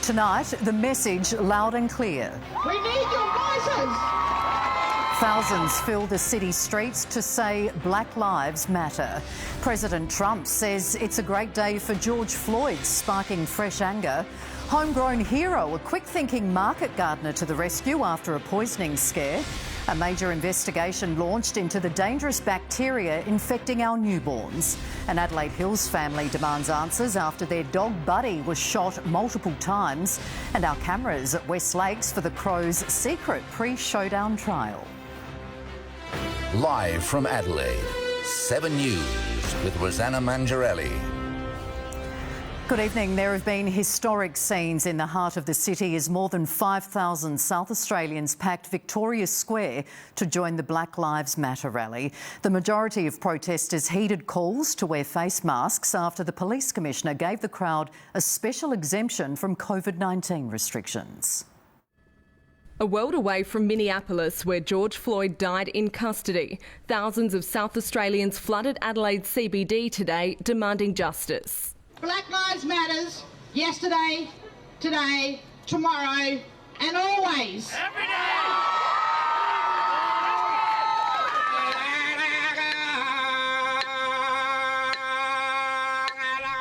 Tonight, the message loud and clear. We need your voices. Thousands fill the city streets to say Black Lives Matter. President Trump says it's a great day for George Floyd, sparking fresh anger. Homegrown hero, a quick-thinking market gardener to the rescue after a poisoning scare. A major investigation launched into the dangerous bacteria infecting our newborns. An Adelaide Hills family demands answers after their dog Buddy was shot multiple times. And our cameras at West Lakes for the Crows' secret pre-showdown trial. Live from Adelaide, 7 News with Rosanna Mangiarelli. Good evening. There have been historic scenes in the heart of the city as more than 5,000 South Australians packed Victoria Square to join the Black Lives Matter rally. The majority of protesters heeded calls to wear face masks after the Police Commissioner gave the crowd a special exemption from COVID-19 restrictions. A world away from Minneapolis, where George Floyd died in custody, thousands of South Australians flooded Adelaide CBD today demanding justice. Black Lives Matters, yesterday, today, tomorrow and always. Every day!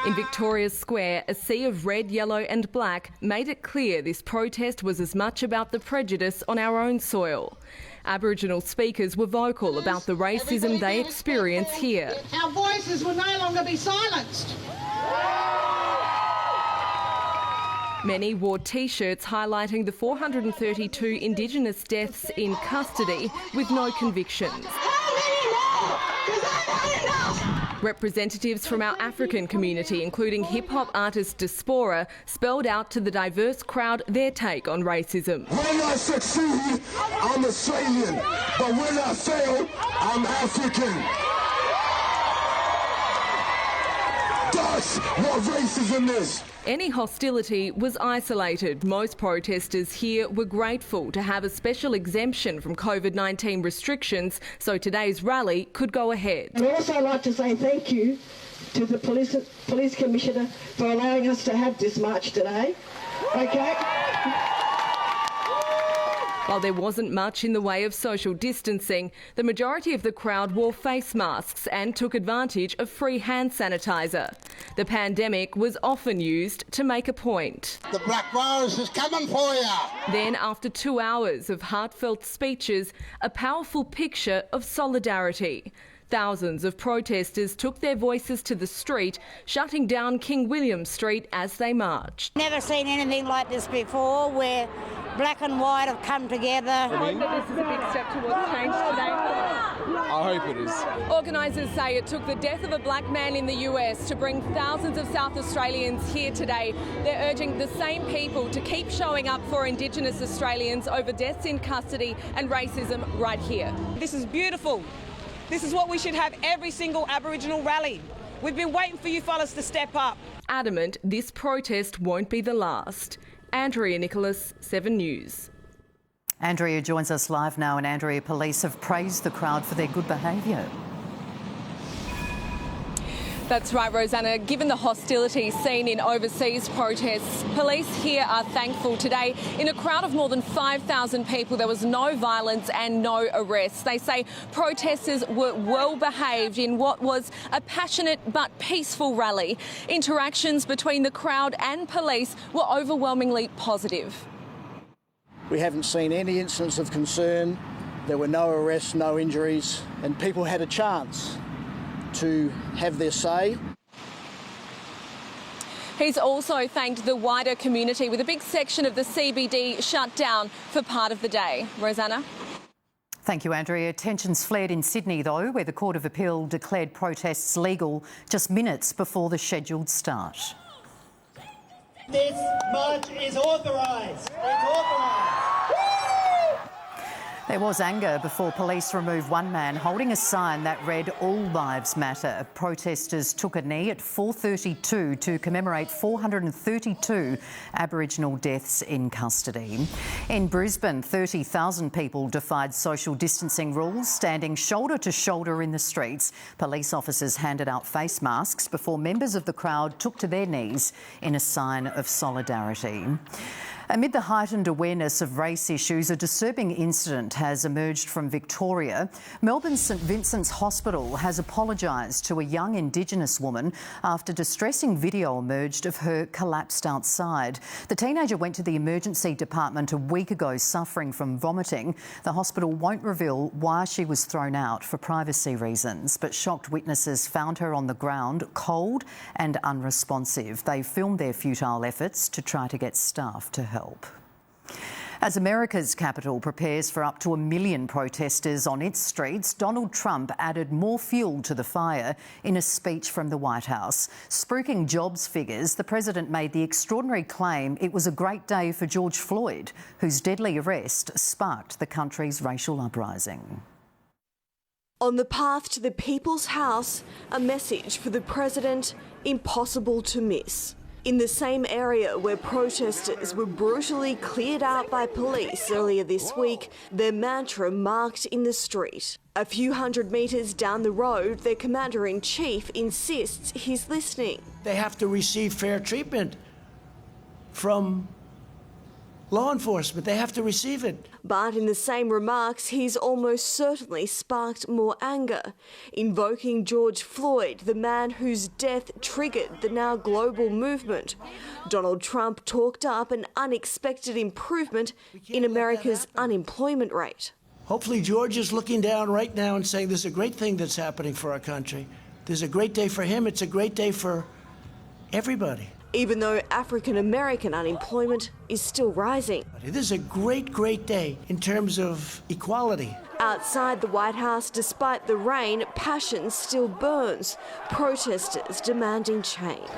In Victoria Square, a sea of red, yellow and black made it clear this protest was as much about the prejudice on our own soil. Aboriginal speakers were vocal about the racism they experience here. Our voices will no longer be silenced. Many wore T-shirts highlighting the 432 Indigenous deaths in custody with no convictions. Representatives from our African community, including hip-hop artist Diaspora, spelled out to the diverse crowd their take on racism. When I succeed, I'm Australian, but when I fail, I'm African. That's what racism is. Any hostility was isolated. Most protesters here were grateful to have a special exemption from COVID-19 restrictions so today's rally could go ahead. I'd also like to say thank you to the Police Commissioner for allowing us to have this march today. Okay. While there wasn't much in the way of social distancing, the majority of the crowd wore face masks and took advantage of free hand sanitizer. The pandemic was often used to make a point. The black virus is coming for you. Then, after 2 hours of heartfelt speeches, a powerful picture of solidarity. Thousands of protesters took their voices to the street, shutting down King William Street as they marched. Never seen anything like this before, where black and white have come together. I hope that this is a big step towards change today. I hope it is. Organisers say it took the death of a black man in the US to bring thousands of South Australians here today. They're urging the same people to keep showing up for Indigenous Australians over deaths in custody and racism right here. This is beautiful. This is what we should have every single Aboriginal rally. We've been waiting for you fellas to step up. Adamant this protest won't be the last. Andrea Nicholas, 7 News. Andrea joins us live now, and Andrea, police have praised the crowd for their good behaviour. That's right, Rosanna. Given the hostility seen in overseas protests, police here are thankful today. In a crowd of more than 5,000 people, there was no violence and no arrests. They say protesters were well behaved in what was a passionate but peaceful rally. Interactions between the crowd and police were overwhelmingly positive. We haven't seen any incidents of concern. There were no arrests, no injuries, and people had a chance to have their say. He's also thanked the wider community, with a big section of the CBD shut down for part of the day. Rosanna? Thank you, Andrea. Tensions flared in Sydney, though, where the Court of Appeal declared protests legal just minutes before the scheduled start. This march is authorised. It's authorised. There was anger before police removed one man holding a sign that read "All Lives Matter." Protesters took a knee at 4:32 to commemorate 432 Aboriginal deaths in custody. In Brisbane, 30,000 people defied social distancing rules, standing shoulder to shoulder in the streets. Police officers handed out face masks before members of the crowd took to their knees in a sign of solidarity. Amid the heightened awareness of race issues, a disturbing incident has emerged from Victoria. Melbourne's St Vincent's Hospital has apologised to a young Indigenous woman after distressing video emerged of her collapsed outside. The teenager went to the emergency department a week ago suffering from vomiting. The hospital won't reveal why she was thrown out for privacy reasons, but shocked witnesses found her on the ground, cold and unresponsive. They filmed their futile efforts to try to get staff to help. As America's capital prepares for up to 1 million protesters on its streets, Donald Trump added more fuel to the fire in a speech from the White House. Spruiking jobs figures, the president made the extraordinary claim it was a great day for George Floyd, whose deadly arrest sparked the country's racial uprising. On the path to the People's House, a message for the president impossible to miss. In the same area where protesters were brutally cleared out by police earlier this week, their mantra marked in the street. A few hundred metres down the road, their commander-in-chief insists he's listening. They have to receive fair treatment from law enforcement. They have to receive it. But in the same remarks, he's almost certainly sparked more anger, invoking George Floyd, the man whose death triggered the now global movement. Donald Trump talked up an unexpected improvement in America's unemployment rate. Hopefully George is looking down right now and saying, this is a great thing that's happening for our country. This is a great day for him. It's a great day for everybody. Even though African-American unemployment is still rising. This is a great, great day in terms of equality. Outside the White House, despite the rain, passion still burns. Protesters demanding change.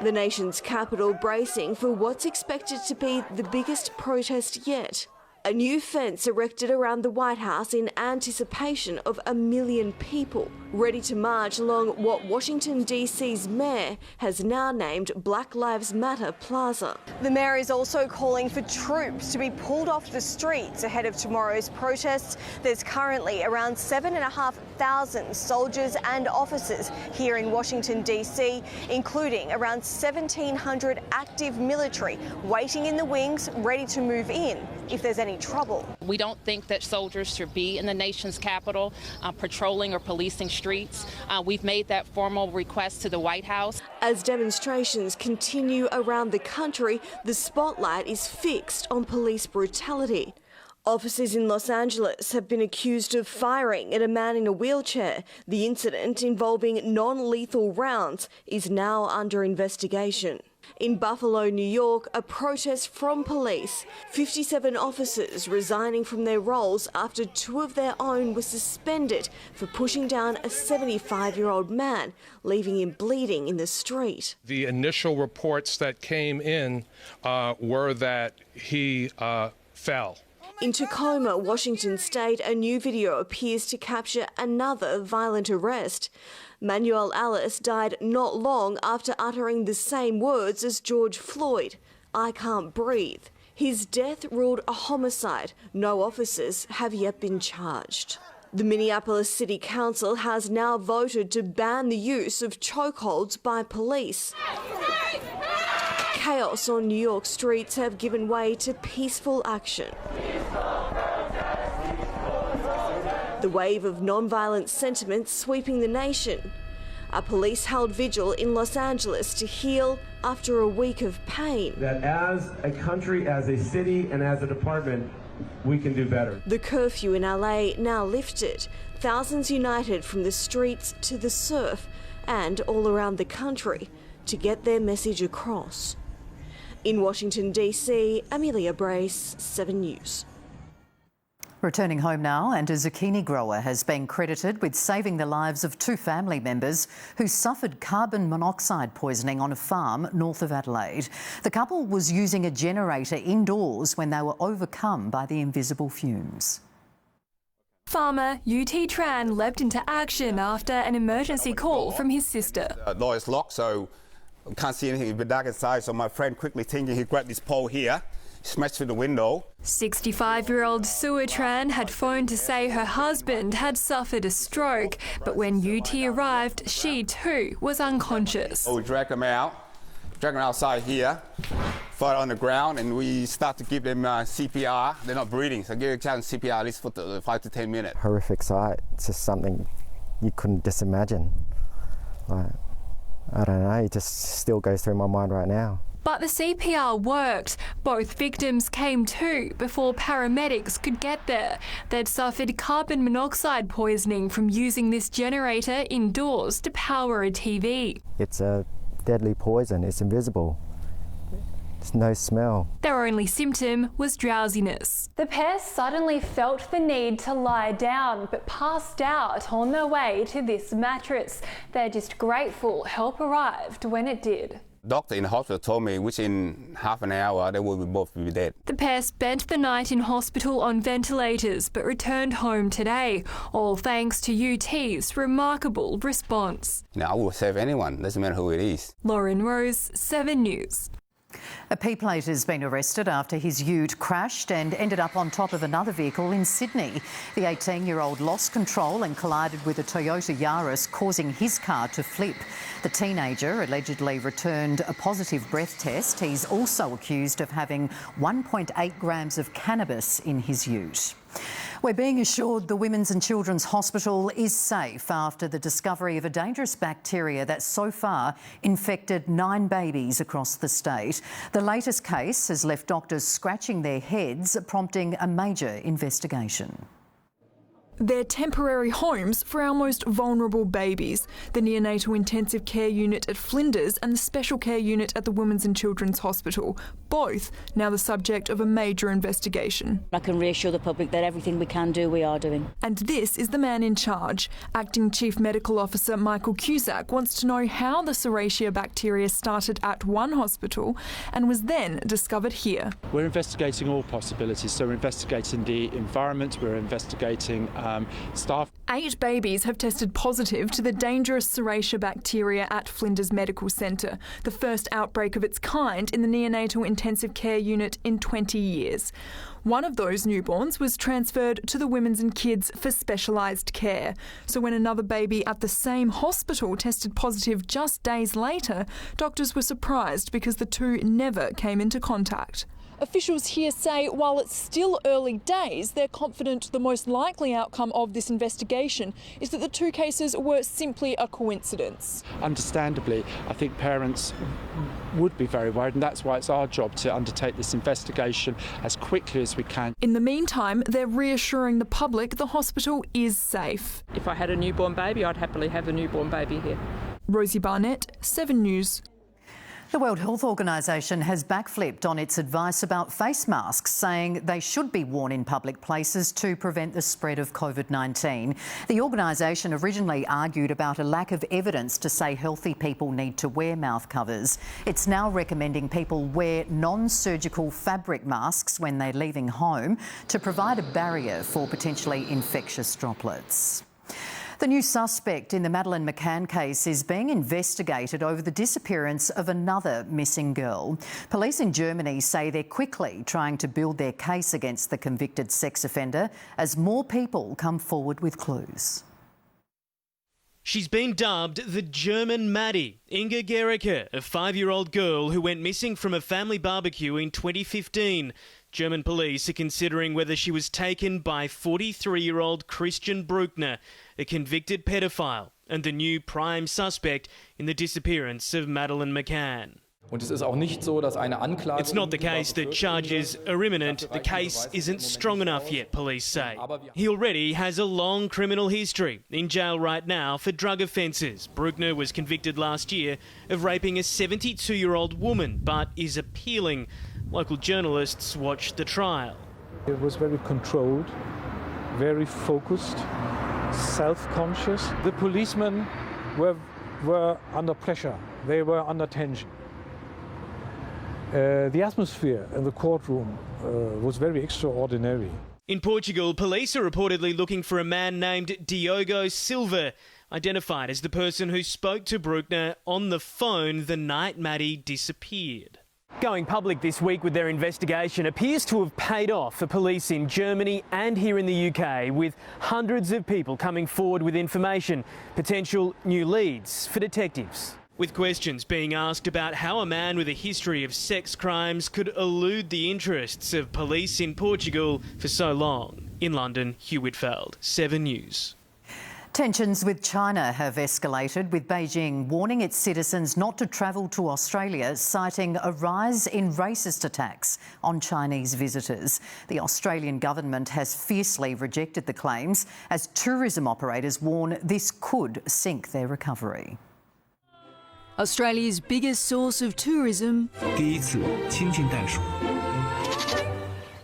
The nation's capital bracing for what's expected to be the biggest protest yet. A new fence erected around the White House in anticipation of 1 million people ready to march along what Washington DC's mayor has now named Black Lives Matter Plaza. The mayor is also calling for troops to be pulled off the streets ahead of tomorrow's protests. There's currently around 7,500 soldiers and officers here in Washington DC, including around 1,700 active military waiting in the wings, ready to move in if there's any trouble. We don't think that soldiers should be in the nation's capital patrolling or policing streets. We've made that formal request to the White House. As demonstrations continue around the country, the spotlight is fixed on police brutality. Officers in Los Angeles have been accused of firing at a man in a wheelchair. The incident, involving non-lethal rounds, is now under investigation. In Buffalo, New York, a protest from police. 57 officers resigning from their roles after 2 of their own were suspended for pushing down a 75-year-old man, leaving him bleeding in the street. The initial reports that came in were that he fell. In Tacoma, Washington State, a new video appears to capture another violent arrest. Mangiarelli died not long after uttering the same words as George Floyd, "I can't breathe." His death ruled a homicide. No officers have yet been charged. The Minneapolis City Council has now voted to ban the use of chokeholds by police. Chaos on New York streets have given way to peaceful action. The wave of non-violent sentiment sweeping the nation. A police-held vigil in Los Angeles to heal after a week of pain. That as a country, as a city, and as a department, we can do better. The curfew in LA now lifted. Thousands united from the streets to the surf and all around the country to get their message across. In Washington, D.C., Amelia Brace, 7 News. Returning home now, and a zucchini grower has been credited with saving the lives of 2 family members who suffered carbon monoxide poisoning on a farm north of Adelaide. The couple was using a generator indoors when they were overcome by the invisible fumes. Farmer UT Tran leapt into action after an emergency call from his sister. The door is locked, so I can't see anything. It's been dark inside, so my friend quickly thinking he grabbed this pole here, smashed through the window. 65-year-old Sue Tran had phoned to say her husband had suffered a stroke, but when UT arrived, she too was unconscious. We dragged them outside here, flat on the ground, and we start to give them CPR. They're not breathing, so give a chance CPR at least for 5 to 10 minutes. Horrific sight. It's just something you couldn't just imagine. I don't know, it just still goes through my mind right now. But the CPR worked. Both victims came to before paramedics could get there. They'd suffered carbon monoxide poisoning from using this generator indoors to power a TV. It's a deadly poison. It's invisible. There's no smell. Their only symptom was drowsiness. The pair suddenly felt the need to lie down, but passed out on their way to this mattress. They're just grateful help arrived when it did. Doctor in the hospital told me within half an hour they will both be dead. The pair spent the night in hospital on ventilators but returned home today, all thanks to UT's remarkable response. I will save anyone, doesn't matter who it is. Lauren Rose, 7 News. A P-plate has been arrested after his ute crashed and ended up on top of another vehicle in Sydney. The 18-year-old lost control and collided with a Toyota Yaris, causing his car to flip. The teenager allegedly returned a positive breath test. He's also accused of having 1.8 grams of cannabis in his ute. We're being assured the Women's and Children's Hospital is safe after the discovery of a dangerous bacteria that so far infected 9 babies across the state. The latest case has left doctors scratching their heads, prompting a major investigation. They're temporary homes for our most vulnerable babies, the neonatal intensive care unit at Flinders and the special care unit at the Women's and Children's Hospital, both now the subject of a major investigation. I can reassure the public that everything we can do, we are doing. And this is the man in charge. Acting Chief Medical Officer Michael Cusack wants to know how the Serratia bacteria started at one hospital and was then discovered here. We're investigating all possibilities, so we're investigating the environment, we're investigating staff. 8 babies have tested positive to the dangerous Serratia bacteria at Flinders Medical Centre, the first outbreak of its kind in the neonatal intensive care unit in 20 years. One of those newborns was transferred to the Women's and Kids for specialised care. So when another baby at the same hospital tested positive just days later, doctors were surprised because the 2 never came into contact. Officials here say while it's still early days, they're confident the most likely outcome of this investigation is that the 2 cases were simply a coincidence. Understandably, I think parents would be very worried, and that's why it's our job to undertake this investigation as quickly as we can. In the meantime, they're reassuring the public the hospital is safe. If I had a newborn baby, I'd happily have a newborn baby here. Rosie Barnett, 7 News. The World Health Organisation has backflipped on its advice about face masks, saying they should be worn in public places to prevent the spread of COVID-19. The organisation originally argued about a lack of evidence to say healthy people need to wear mouth covers. It's now recommending people wear non-surgical fabric masks when they're leaving home to provide a barrier for potentially infectious droplets. The new suspect in the Madeleine McCann case is being investigated over the disappearance of another missing girl. Police in Germany say they're quickly trying to build their case against the convicted sex offender as more people come forward with clues. She's been dubbed the German Maddie, Inga Gericke, a 5-year-old girl who went missing from a family barbecue in 2015. German police are considering whether she was taken by 43-year-old Christian Bruckner, a convicted pedophile and the new prime suspect in the disappearance of Madeleine McCann. It's not the case that charges are imminent. The case isn't strong enough yet, police say. He already has a long criminal history, in jail right now for drug offences. Bruckner was convicted last year of raping a 72-year-old woman, but is appealing. Local journalists watched the trial. It was very controlled. very focused, self-conscious. The policemen were under pressure. They were under tension. The atmosphere in the courtroom was very extraordinary. In Portugal, police are reportedly looking for a man named Diogo Silva, identified as the person who spoke to Bruckner on the phone the night Maddie disappeared. Going public this week with their investigation appears to have paid off for police in Germany and here in the UK, with hundreds of people coming forward with information, potential new leads for detectives. With questions being asked about how a man with a history of sex crimes could elude the interests of police in Portugal for so long. In London, Hugh Whitfield, 7 News. Tensions with China have escalated, with Beijing warning its citizens not to travel to Australia, citing a rise in racist attacks on Chinese visitors. The Australian government has fiercely rejected the claims, as tourism operators warn this could sink their recovery. Australia's biggest source of tourism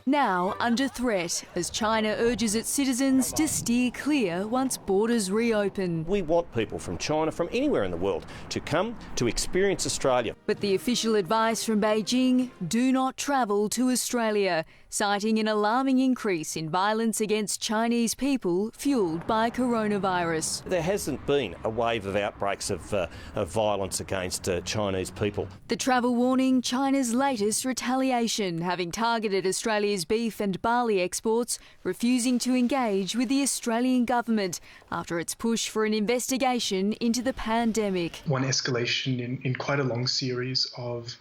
now under threat as China urges its citizens to steer clear once borders reopen. We want people from China, from anywhere in the world, to come to experience Australia. But the official advice from Beijing: do not travel to Australia, citing an alarming increase in violence against Chinese people fuelled by coronavirus. There hasn't been a wave of outbreaks of violence against Chinese people. The travel warning: China's latest retaliation, having targeted Australia's beef and barley exports, refusing to engage with the Australian government after its push for an investigation into the pandemic. One escalation in quite a long series of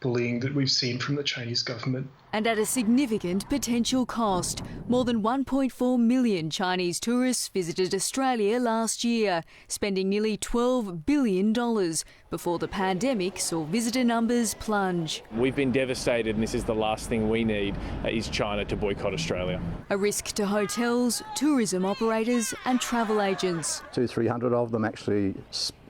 bullying that we've seen from the Chinese government. And at a significant potential cost. More than 1.4 million Chinese tourists visited Australia last year, spending nearly $12 billion before the pandemic saw visitor numbers plunge. We've been devastated, and this is the last thing we need, is China to boycott Australia. A risk to hotels, tourism operators and travel agents. 200-300 of them actually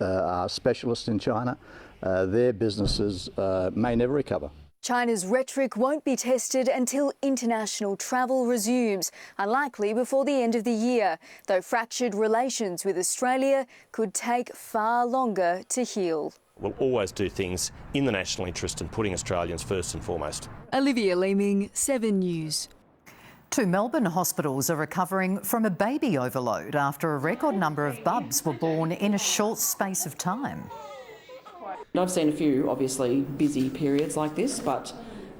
are specialists in China. Their businesses may never recover. China's rhetoric won't be tested until international travel resumes, unlikely before the end of the year, though fractured relations with Australia could take far longer to heal. We'll always do things in the national interest and putting Australians first and foremost. Olivia Leeming, 7 News. 2 Melbourne hospitals are recovering from a baby overload after a record number of bubs were born in a short space of time. I've seen a few, obviously, busy periods like this, but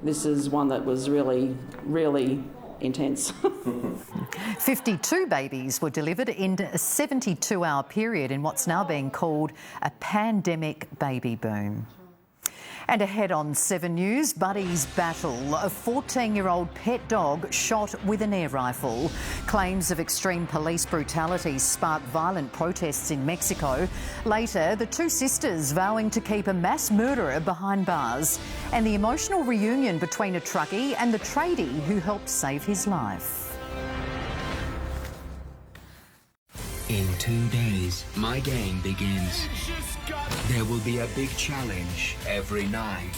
this is one that was really, really intense. 52 babies were delivered in a 72-hour period in what's now being called a pandemic baby boom. And ahead on 7 News, Buddy's battle. A 14-year-old pet dog shot with an air rifle. Claims of extreme police brutality sparked violent protests in Mexico. Later, the 2 sisters vowing to keep a mass murderer behind bars. And the emotional reunion between a truckie and the tradie who helped save his life. In 2 days, my game begins. There will be a big challenge every night,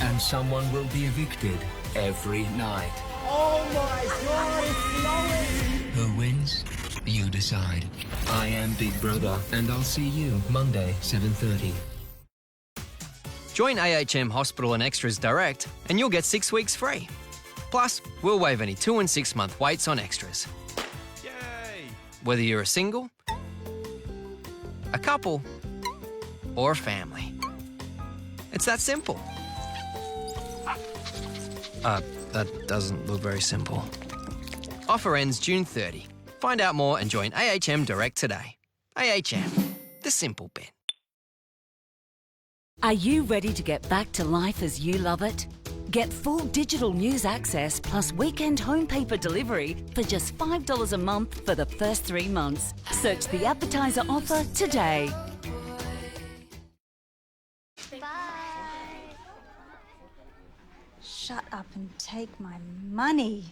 and someone will be evicted every night. Oh my God, it's flowing! Who wins? You decide. I am Big Brother, and I'll see you Monday, 7:30. Join AHM Hospital and Extras Direct, and you'll get 6 weeks free. Plus, we'll waive any 2 and 6 month waits on extras. Yay! Whether you're a single, a couple, or a family. It's that simple. That doesn't look very simple. Offer ends June 30. Find out more and join AHM Direct today. AHM, the simple bit. Are you ready to get back to life as you love it? Get full digital news access plus weekend home paper delivery for just $5 a month for the first 3 months. Search the advertiser offer today. Shut up and take my money.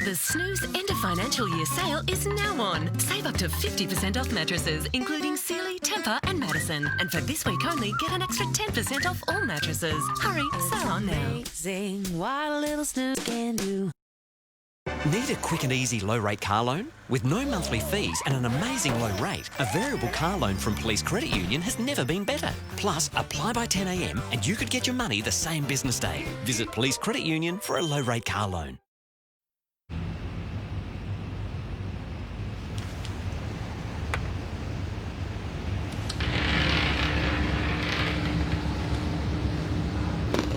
The Snooze End of Financial Year sale is now on. Save up to 50% off mattresses, including Sealy, Tempur and Matic. medicine. And for this week only, get an extra 10% off all mattresses. Hurry, sale on now. Amazing what a little snooze can do. Need a quick and easy low-rate car loan? With no monthly fees and an amazing low rate, a variable car loan from Police Credit Union has never been better. Plus, apply by 10 a.m. and you could get your money the same business day. Visit Police Credit Union for a low-rate car loan.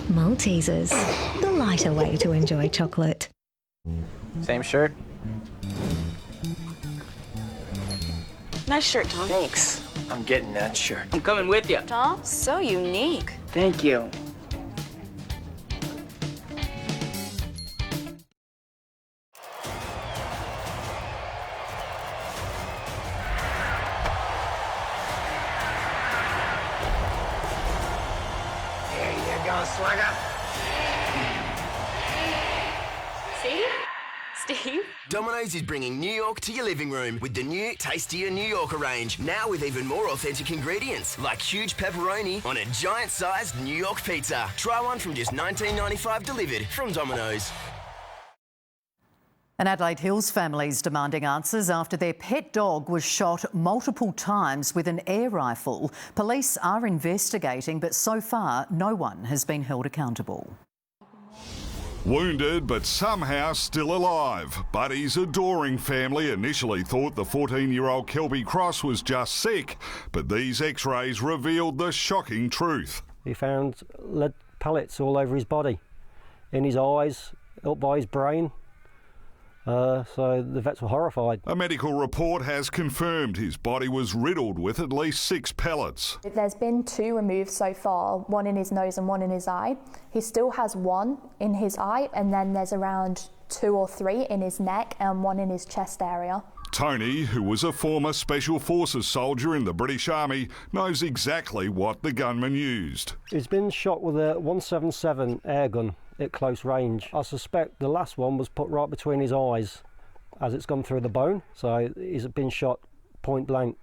Maltesers, the lighter way to enjoy chocolate. Same shirt. Nice shirt, Tom. Thanks. I'm getting that shirt. I'm coming with you. Tom, so unique. Thank you. There you go, Slugger. Steve? Domino's is bringing New York to your living room with the new Tastier New Yorker range. Now with even more authentic ingredients, like huge pepperoni on a giant-sized New York pizza. Try one from just $19.95 delivered from Domino's. An Adelaide Hills family's demanding answers after their pet dog was shot multiple times with an air rifle. Police are investigating, but so far no one has been held accountable. Wounded but somehow still alive. Buddy's adoring family initially thought the 14-year-old Kelby Cross was just sick, but these x-rays revealed the shocking truth. He found lead pellets all over his body, in his eyes, up by his brain. So the vets were horrified. A medical report has confirmed his body was riddled with at least 6 pellets. There's been 2 removed so far, one in his nose and one in his eye. He still has 1 in his eye, and then there's around 2 or 3 in his neck and 1 in his chest area. Tony, who was a former Special Forces soldier in the British Army, knows exactly what the gunman used. He's been shot with a 177 airgun at close range. I suspect the last one was put right between his eyes as it's gone through the bone, so he's been shot point blank,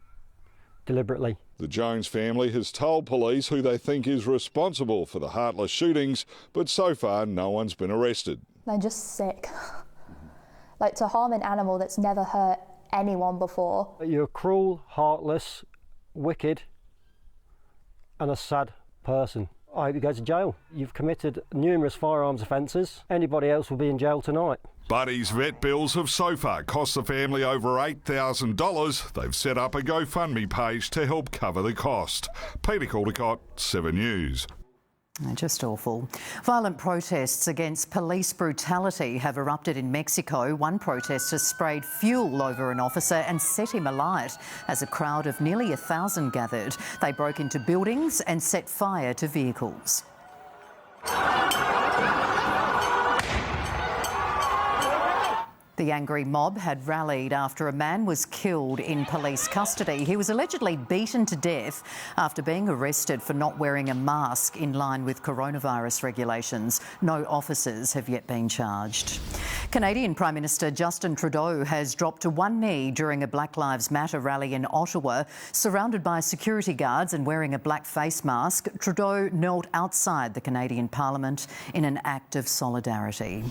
deliberately. The Jones family has told police who they think is responsible for the heartless shootings, but so far no one's been arrested. They're just sick. Like, to harm an animal that's never hurt anyone before. You're cruel, heartless, wicked and a sad person. I hope you go to jail. You've committed numerous firearms offences. Anybody else will be in jail tonight. Buddy's vet bills have so far cost the family over $8,000. They've set up a GoFundMe page to help cover the cost. Peter Caldecott, 7 News. Just awful. Violent protests against police brutality have erupted in Mexico. One protester sprayed fuel over an officer and set him alight as a crowd of nearly 1,000 gathered. They broke into buildings and set fire to vehicles. The angry mob had rallied after a man was killed in police custody. He was allegedly beaten to death after being arrested for not wearing a mask in line with coronavirus regulations. No officers have yet been charged. Canadian Prime Minister Justin Trudeau has dropped to one knee during a Black Lives Matter rally in Ottawa. Surrounded by security guards and wearing a black face mask, Trudeau knelt outside the Canadian Parliament in an act of solidarity.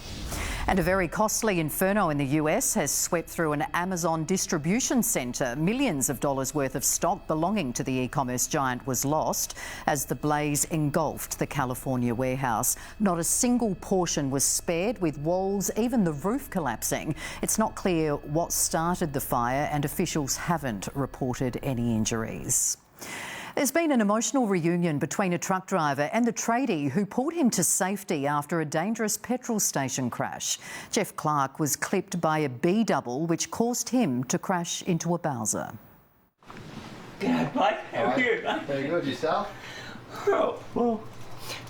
And a very costly inferno in the US has swept through an Amazon distribution centre. Millions of dollars worth of stock belonging to the e-commerce giant was lost as the blaze engulfed the California warehouse. Not a single portion was spared, with walls, even the roof collapsing. It's not clear what started the fire, and officials haven't reported any injuries. There's been an emotional reunion between a truck driver and the tradie who pulled him to safety after a dangerous petrol station crash. Jeff Clark was clipped by a B-double which caused him to crash into a Bowser. G'day, mate. How are you? Very good. Yourself? Oh, well,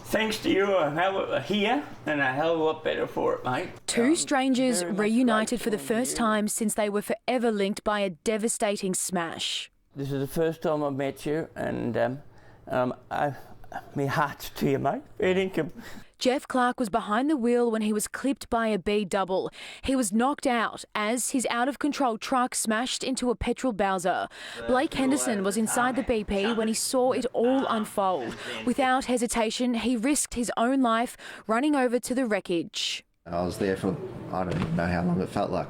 thanks to you, I'm here and a hell of a lot better for it, mate. Two strangers reunited for the first time since they were forever linked by a devastating smash. This is the first time I've met you, and my heart's to you, mate. Fair dinkum. Jeff Clark was behind the wheel when he was clipped by a B-double. He was knocked out as his out-of-control truck smashed into a petrol Bowser. Blake Henderson was inside the BP when he saw it all unfold. Without hesitation, he risked his own life running over to the wreckage. I was there for, I don't even know how long, it felt like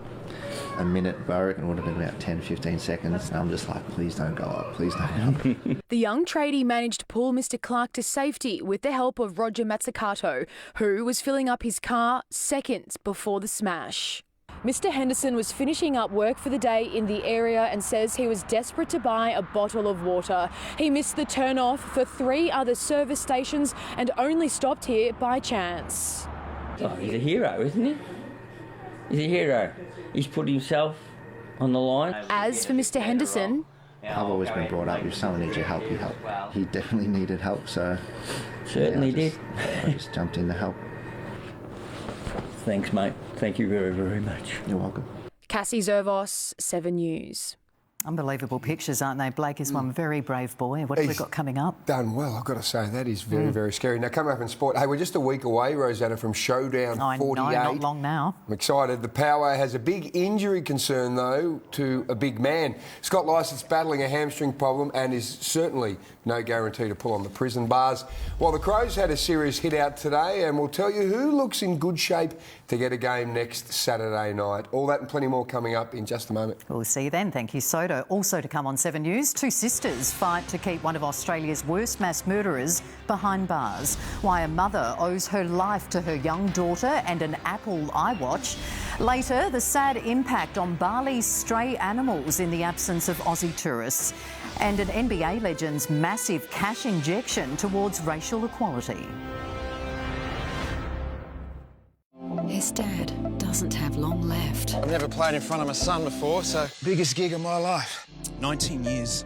a minute, but I reckon it would have been about 10-15 seconds. And I'm just like, please don't go up, please don't help. The young tradie managed to pull Mr. Clark to safety with the help of Roger Mazzucato, who was filling up his car seconds before the smash. Mr. Henderson was finishing up work for the day in the area and says he was desperate to buy a bottle of water. He missed the turn-off for 3 other service stations and only stopped here by chance. Oh, he's a hero, isn't he? He's a hero. He's put himself on the line. As for Mr. Henderson, I've always been brought up, if someone needs your help, you help. He definitely needed help, so... Certainly did. I just jumped in to help. Thanks, mate. Thank you very, very much. You're welcome. Cassie Zervos, 7 News. Unbelievable pictures, aren't they? Blake is one very brave boy. What have we got coming up? Done well, I've got to say. That is very, very scary. Now, coming up in sport, hey, we're just a week away, Rosanna, from Showdown 48. I know, not long now. I'm excited. The Power has a big injury concern, though, to a big man. Scott Lyson's battling a hamstring problem and is certainly no guarantee to pull on the prison bars. While the Crows had a serious hit out today, and we'll tell you who looks in good shape to get a game next Saturday night. All that and plenty more coming up in just a moment. We'll see you then. Thank you, Soto. Also to come on 7 News, 2 sisters fight to keep one of Australia's worst mass murderers behind bars. Why a mother owes her life to her young daughter and an Apple iWatch. Later, the sad impact on Bali's stray animals in the absence of Aussie tourists. And an NBA legend's massive cash injection towards racial equality. His dad doesn't have long left. I've never played in front of my son before, so biggest gig of my life. 19 years,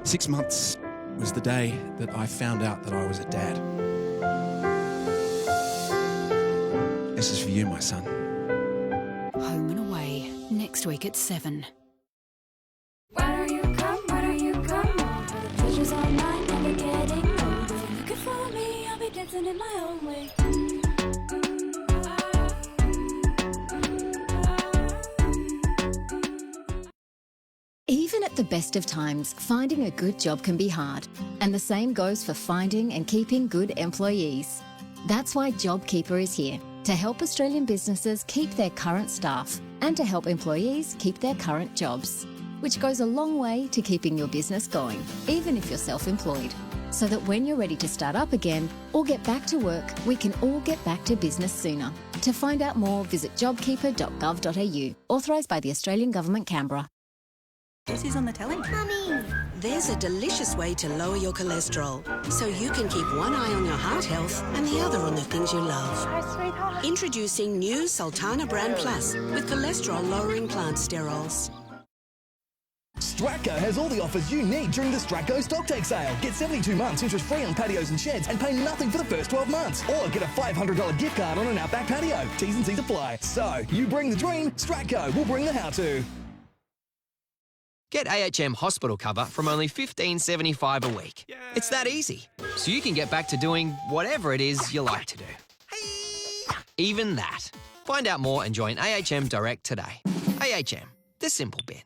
6 months was the day that I found out that I was a dad. This is for you, my son. Home and Away, next week at 7. Why don't you come on? For the pleasures all night, never getting old. If you're looking for me, I'll be dancing in my own way. Even at the best of times, finding a good job can be hard. And the same goes for finding and keeping good employees. That's why JobKeeper is here, to help Australian businesses keep their current staff and to help employees keep their current jobs, which goes a long way to keeping your business going, even if you're self-employed. So that when you're ready to start up again or get back to work, we can all get back to business sooner. To find out more, visit jobkeeper.gov.au, authorised by the Australian Government, Canberra. This is on the telly. Mummy! There's a delicious way to lower your cholesterol, so you can keep one eye on your heart health and the other on the things you love. Hi, sweetheart. Introducing new Sultana Brand Plus with cholesterol-lowering plant sterols. Stratco has all the offers you need during the Stratco Stocktake sale. Get 72 months interest-free on patios and sheds and pay nothing for the first 12 months. Or get a $500 gift card on an Outback patio. T's and C's apply. So, you bring the dream, Stratco will bring the how-to. Get AHM hospital cover from only $15.75 a week. Yay. It's that easy. So you can get back to doing whatever it is you like to do. Even that. Find out more and join AHM Direct today. AHM, the simple bit.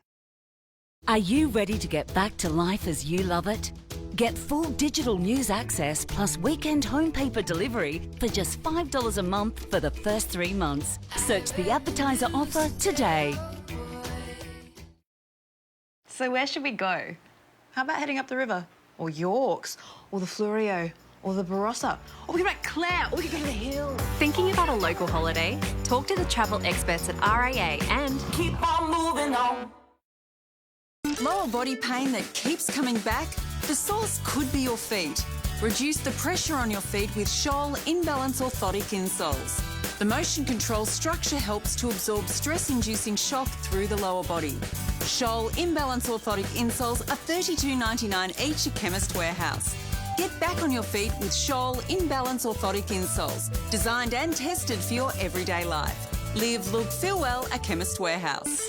Are you ready to get back to life as you love it? Get full digital news access plus weekend home paper delivery for just $5 a month for the first 3 months. Search the advertiser offer today. So where should we go? How about heading up the river? Or Yorks? Or the Flurio? Or the Barossa? Or we could go to Clare? Or we could go to the hills? Thinking about a local holiday? Talk to the travel experts at RAA and keep on moving on. Lower body pain that keeps coming back? The source could be your feet. Reduce the pressure on your feet with Scholl In-Balance Orthotic insoles. The motion control structure helps to absorb stress-inducing shock through the lower body. Scholl In-Balance Orthotic insoles are $32.99 each at Chemist Warehouse. Get back on your feet with Scholl In-Balance Orthotic insoles, designed and tested for your everyday life. Live, look, feel well at Chemist Warehouse.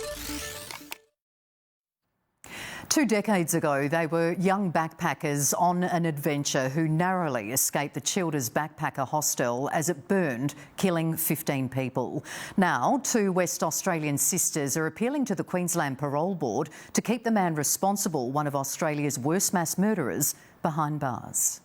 2 decades ago, they were young backpackers on an adventure who narrowly escaped the Childers backpacker hostel as it burned, killing 15 people. Now, 2 West Australian sisters are appealing to the Queensland Parole Board to keep the man responsible, one of Australia's worst mass murderers, behind bars.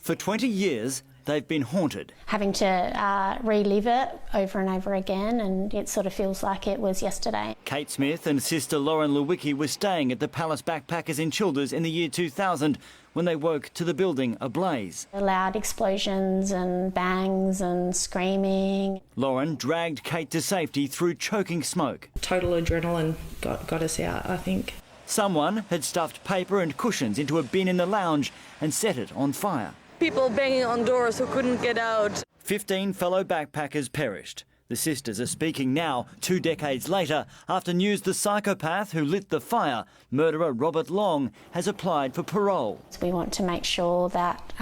For 20 years, they've been haunted. Having to relive it over and over again, and it sort of feels like it was yesterday. Kate Smith and sister Lauren Lewicki were staying at the Palace Backpackers in Childers in the year 2000 when they woke to the building ablaze. Loud explosions and bangs and screaming. Lauren dragged Kate to safety through choking smoke. Total adrenaline got us out, I think. Someone had stuffed paper and cushions into a bin in the lounge and set it on fire. People banging on doors who couldn't get out. 15 fellow backpackers perished. The sisters are speaking now, 2 decades later, after news the psychopath who lit the fire, murderer Robert Long, has applied for parole. We want to make sure that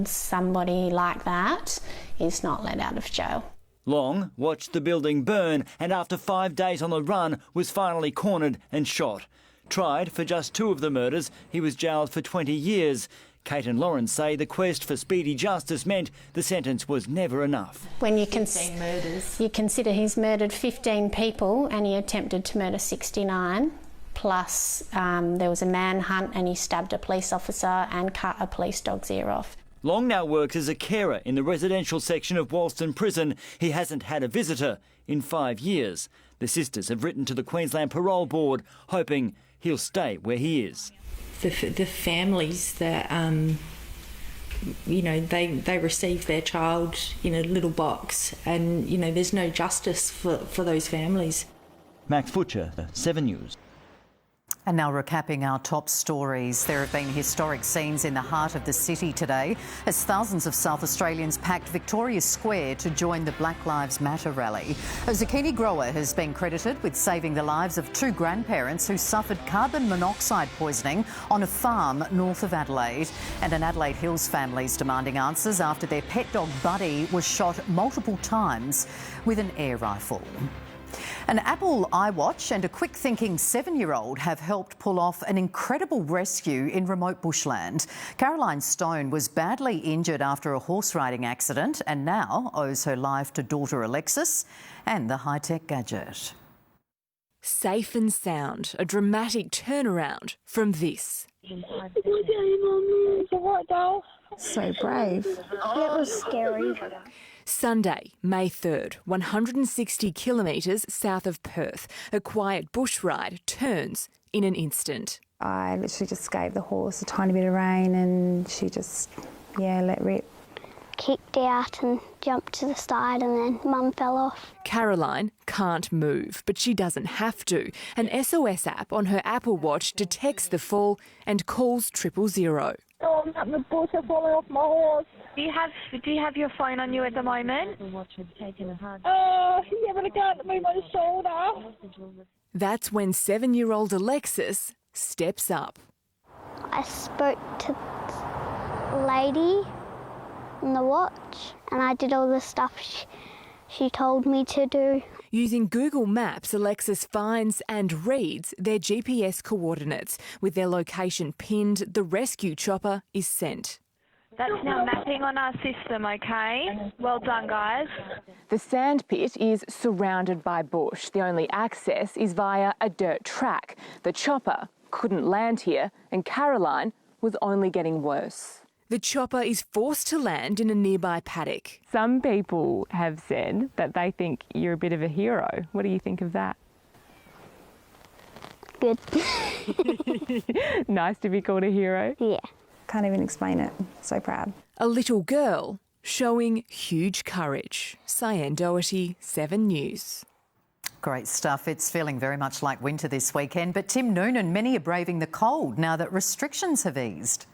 somebody like that is not let out of jail. Long watched the building burn and after 5 days on the run was finally cornered and shot. Tried for just 2 of the murders, he was jailed for 20 years. Kate and Lauren say the quest for speedy justice meant the sentence was never enough. When you consider he's murdered 15 people and he attempted to murder 69, plus there was a manhunt and he stabbed a police officer and cut a police dog's ear off. Long now works as a carer in the residential section of Walston Prison. He hasn't had a visitor in 5 years. The sisters have written to the Queensland Parole Board, hoping he'll stay where he is. The families that, they receive their child in a little box and, there's no justice for those families. Max Futcher, 7 News. And now recapping our top stories. There have been historic scenes in the heart of the city today as thousands of South Australians packed Victoria Square to join the Black Lives Matter rally. A zucchini grower has been credited with saving the lives of 2 grandparents who suffered carbon monoxide poisoning on a farm north of Adelaide. And an Adelaide Hills family is demanding answers after their pet dog Buddy was shot multiple times with an air rifle. An Apple iWatch and a quick-thinking 7-year-old have helped pull off an incredible rescue in remote bushland. Caroline Stone was badly injured after a horse riding accident and now owes her life to daughter Alexis and the high-tech gadget. Safe and sound, a dramatic turnaround from this. So brave. It was scary. Sunday, May 3rd, 160 kilometres south of Perth, a quiet bush ride turns in an instant. I literally just gave the horse a tiny bit of rein and she just, let rip. Kicked out and jumped to the side and then Mum fell off. Caroline can't move, but she doesn't have to. An SOS app on her Apple Watch detects the fall and calls 000. Oh, I'm having a bush falling off my horse. Do you have your phone on you at the moment? Oh, yeah, but I can't move my shoulder. That's when 7-year-old Alexis steps up. I spoke to the lady on the watch and I did all the stuff she told me to do. Using Google Maps, Alexis finds and reads their GPS coordinates. With their location pinned, the rescue chopper is sent. That's now mapping on our system, okay? Well done, guys. The sand pit is surrounded by bush. The only access is via a dirt track. The chopper couldn't land here and Caroline was only getting worse. The chopper is forced to land in a nearby paddock. Some people have said that they think you're a bit of a hero. What do you think of that? Good. Nice to be called a hero? Yeah. Can't even explain it. So proud. A little girl showing huge courage. Cyan Doherty, 7 News. Great stuff. It's feeling very much like winter this weekend, but Tim Noonan, many are braving the cold now that restrictions have eased.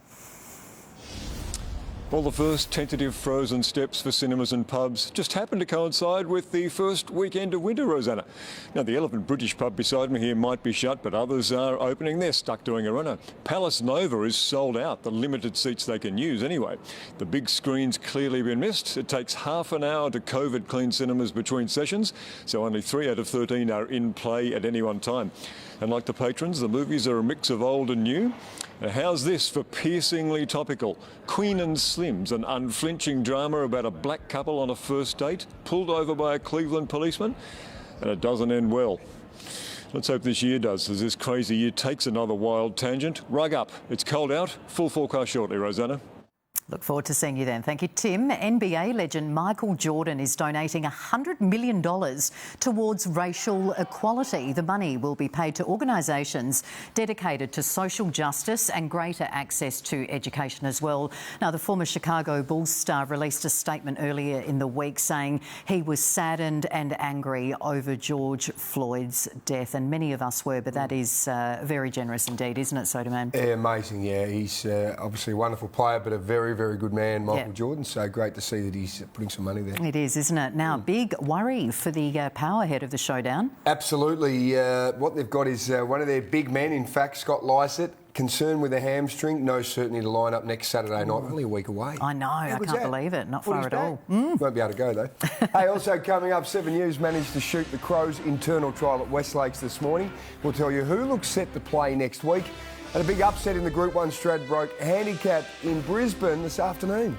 Well, the first tentative frozen steps for cinemas and pubs just happened to coincide with the first weekend of winter, Rosanna. Now, the Elephant British pub beside me here might be shut, but others are opening. They're stuck doing a runner. Palace Nova is sold out, the limited seats they can use anyway. The big screen's clearly been missed. It takes half an hour to COVID clean cinemas between sessions, so only 3 out of 13 are in play at any one time. And like the patrons, the movies are a mix of old and new. Now, how's this for piercingly topical? Queen and Slim's, an unflinching drama about a black couple on a first date, pulled over by a Cleveland policeman, and it doesn't end well. Let's hope this year does, as this crazy year takes another wild tangent. Rug up. It's cold out. Full forecast shortly, Rosanna. Look forward to seeing you then. Thank you, Tim. NBA legend Michael Jordan is donating $100 million towards racial equality. The money will be paid to organisations dedicated to social justice and greater access to education as well. Now, the former Chicago Bulls star released a statement earlier in the week saying he was saddened and angry over George Floyd's death, and many of us were, but that is very generous indeed, isn't it, Soderman? Yeah, amazing, yeah. He's obviously a wonderful player, but a very, very good man, Michael Jordan. So great to see that he's putting some money there. It is, isn't it? Now, big worry for the power head of the showdown. Absolutely. What they've got is one of their big men, in fact, Scott Lycett, concerned with a hamstring. No certainty to line up next Saturday night. Only a week away. I know. I can't believe it. Not far at all. Won't be able to go, though. Hey, also coming up, 7 News managed to shoot the Crows' internal trial at Westlakes this morning. We'll tell you who looks set to play next week. And a big upset in the Group 1 Stradbroke handicap in Brisbane this afternoon.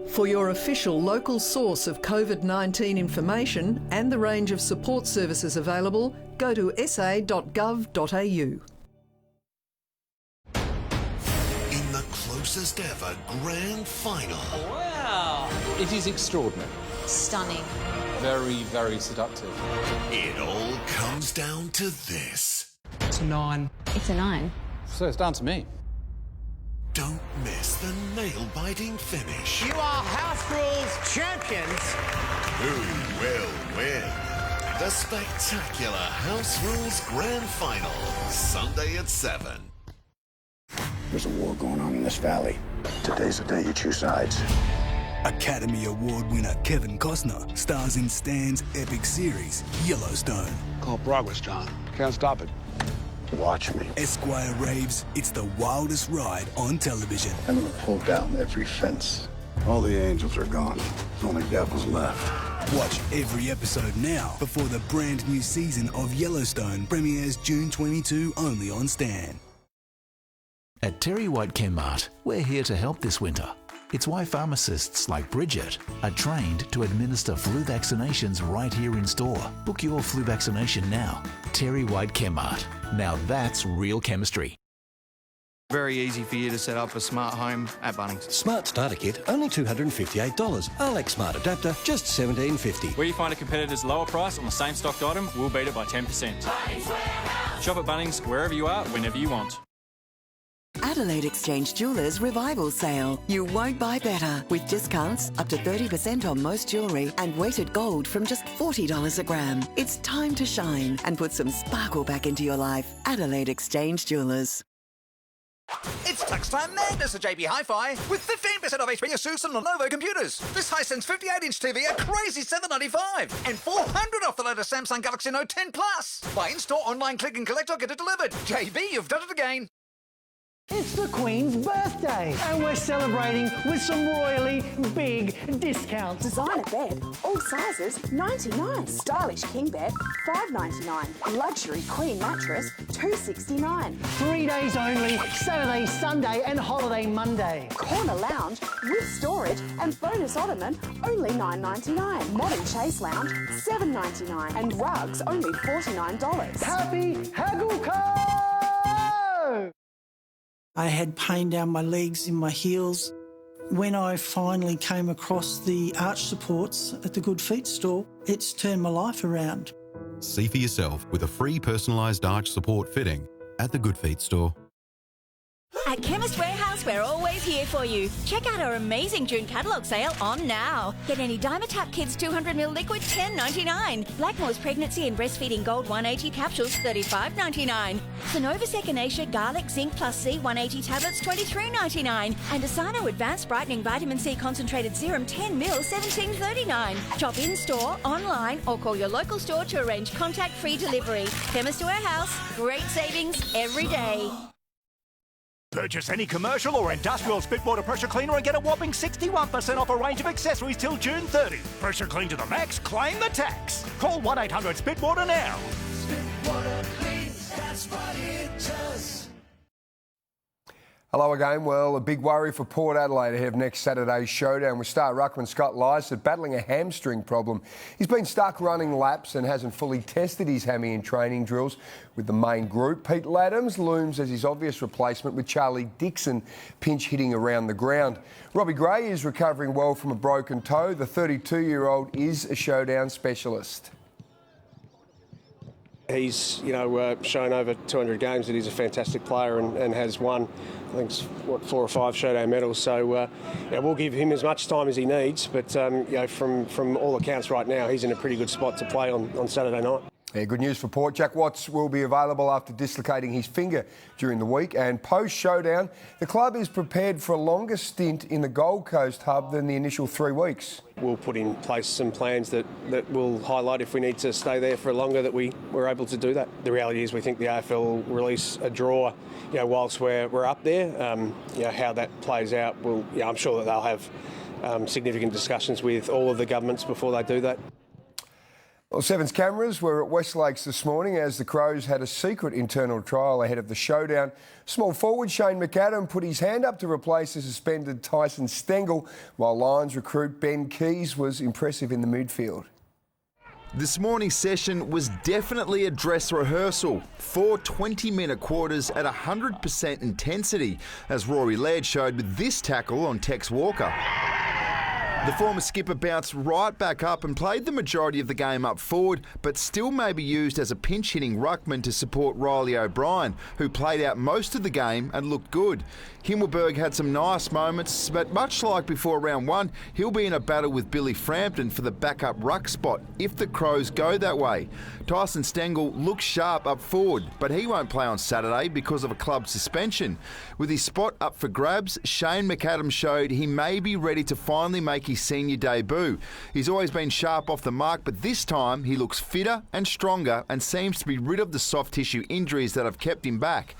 For your official local source of COVID-19 information and the range of support services available, go to sa.gov.au. In the closest ever grand final. Wow! It is extraordinary. Stunning. Very, very seductive. It all comes down to this. It's a 9. It's a 9. So it's down to me. Don't miss the nail-biting finish. You are House Rules champions. Who will win? The spectacular House Rules Grand Final, Sunday at 7. There's a war going on in this valley. Today's the day you choose sides. Academy Award winner Kevin Costner stars in Stan's epic series, Yellowstone. Call progress, John. Can't stop it. Watch me. Esquire raves it's the wildest ride on television. I'm gonna pull down every fence. All the angels are gone. Only devils left. Watch every episode now before the brand new season of Yellowstone premieres June 22 only on Stan. At Terry White Chemmart, we're here to help this winter. It's why pharmacists like Bridget are trained to administer flu vaccinations right here in store. Book your flu vaccination now. Terry White Chemmart. Now that's real chemistry. Very easy for you to set up a smart home at Bunnings. Smart starter kit, only $258. Alex Smart Adapter, just $17.50. Where you find a competitor's lower price on the same stocked item, we'll beat it by 10%. Shop at Bunnings wherever you are, whenever you want. Adelaide Exchange Jewellers Revival Sale. You won't buy better. With discounts up to 30% on most jewellery and weighted gold from just $40 a gram. It's time to shine and put some sparkle back into your life. Adelaide Exchange Jewellers. It's tax time madness at JB Hi-Fi with 15% off HP Asus and Lenovo computers. This Hisense 58-inch TV a crazy $795 and $400 off the latest Samsung Galaxy Note 10 Plus. Buy in-store, online, click and collect or get it delivered. JB, you've done it again. It's the Queen's birthday, and we're celebrating with some royally big discounts. Designer bed, all sizes, $99. Stylish king bed, $5.99. Luxury queen mattress, $2.69. 3 days only, Saturday, Sunday and holiday Monday. Corner lounge with storage and bonus ottoman, only $9.99. Modern chase lounge, $7.99. And rugs, only $49. Happy Haggle Co! I had pain down my legs, in my heels. When I finally came across the arch supports at the Good Feet store, it's turned my life around. See for yourself with a free personalised arch support fitting at the Good Feet store. At Chemist Warehouse, we're always here for you. Check out our amazing June catalogue sale on now. Get any Dimetap Kids 200ml liquid, $10.99. Blackmore's Pregnancy and Breastfeeding Gold 180 capsules, $35.99. Synovus Echinacea Garlic Zinc Plus C 180 tablets, $23.99. And Asano Advanced Brightening Vitamin C Concentrated Serum 10ml, $17.39. Shop in-store, online, or call your local store to arrange contact-free delivery. Chemist Warehouse, great savings every day. Purchase any commercial or industrial spit water pressure cleaner and get a whopping 61% off a range of accessories till June 30. Pressure clean to the max, claim the tax. Call 1-800-SPIT-WATER now. Spitwater cleans, that's what it does. Hello again. Well, a big worry for Port Adelaide ahead of next Saturday's showdown with star ruckman Scott Lycett battling a hamstring problem. He's been stuck running laps and hasn't fully tested his hammy in training drills with the main group. Pete Laddams looms as his obvious replacement with Charlie Dixon pinch hitting around the ground. Robbie Gray is recovering well from a broken toe. The 32-year-old is a showdown specialist. He's, shown over 200 games that he's a fantastic player and has won, I think, 4 or 5 showdown medals. So, we'll give him as much time as he needs. But, from all accounts right now, he's in a pretty good spot to play on Saturday night. Yeah, good news for Port. Jack Watts will be available after dislocating his finger during the week. And post-showdown, the club is prepared for a longer stint in the Gold Coast hub than the initial 3 weeks. We'll put in place some plans that will highlight if we need to stay there for longer, that we're able to do that. The reality is we think the AFL will release a draw, whilst we're up there. How that plays out, I'm sure that they'll have significant discussions with all of the governments before they do that. Well, Seven's cameras were at West Lakes this morning as the Crows had a secret internal trial ahead of the showdown. Small forward Shane McAdam put his hand up to replace the suspended Tyson Stengel, while Lions recruit Ben Keys was impressive in the midfield. This morning's session was definitely a dress rehearsal. 4 20-minute quarters at 100% intensity, as Rory Laird showed with this tackle on Tex Walker. The former skipper bounced right back up and played the majority of the game up forward, but still may be used as a pinch-hitting ruckman to support Riley O'Brien, who played out most of the game and looked good. Himmelberg had some nice moments, but much like before round 1, he'll be in a battle with Billy Frampton for the backup ruck spot if the Crows go that way. Tyson Stengel looks sharp up forward, but he won't play on Saturday because of a club suspension. With his spot up for grabs, Shane McAdam showed he may be ready to finally make his senior debut. He's always been sharp off the mark, but this time he looks fitter and stronger and seems to be rid of the soft tissue injuries that have kept him back.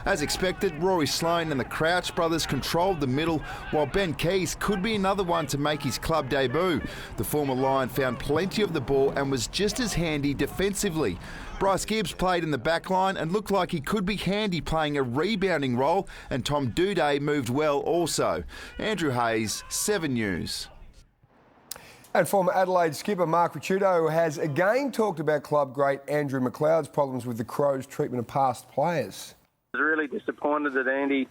As expected, Rory Sloane and the Crouch brothers controlled the middle, while Ben Keys could be another one to make his club debut. The former Lion found plenty of the ball and was just as handy defensively. Bryce Gibbs played in the back line and looked like he could be handy playing a rebounding role, and Tom Doedee moved well also. Andrew Hayes, 7 News. And former Adelaide skipper Mark Ricciuto has again talked about club great Andrew McLeod's problems with the Crows' treatment of past players. I was really disappointed that Andy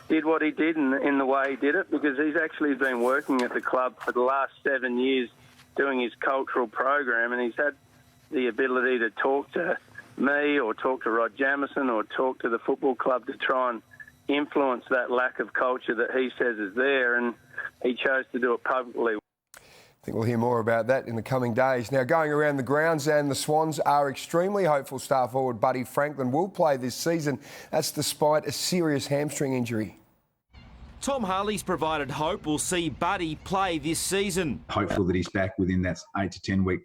did what he did in the way he did it, because he's actually been working at the club for the last 7 years doing his cultural program, and he's had the ability to talk to me or talk to Rod Jamieson or talk to the football club to try and influence that lack of culture that he says is there, and he chose to do it publicly. I think we'll hear more about that in the coming days. Now, going around the grounds, and the Swans are extremely hopeful star forward Buddy Franklin will play this season. That's despite a serious hamstring injury. Tom Harley's provided hope we'll see Buddy play this season. Hopeful that he's back within that 8 to 10 week